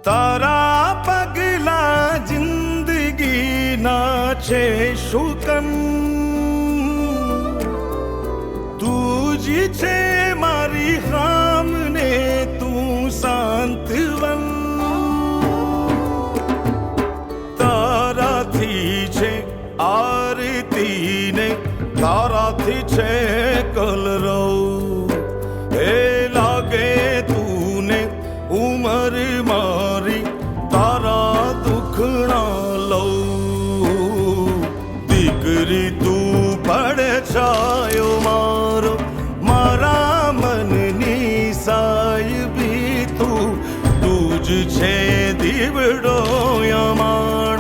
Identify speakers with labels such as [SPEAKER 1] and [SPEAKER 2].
[SPEAKER 1] તારા પગલા જિંદગીના છે શુકન, તું જ છે મારી હામને તું સાંત્વન. તારાથી છે આરતી ને તારાથી છે કલરવ, એ લાગે તું ને ઉમર મારી તારા દુખણા લઉં. દીકરી તું પડછાયો મારો, મારા મનની સાહેબી તું, તું જ છે દીવડો યમાણ.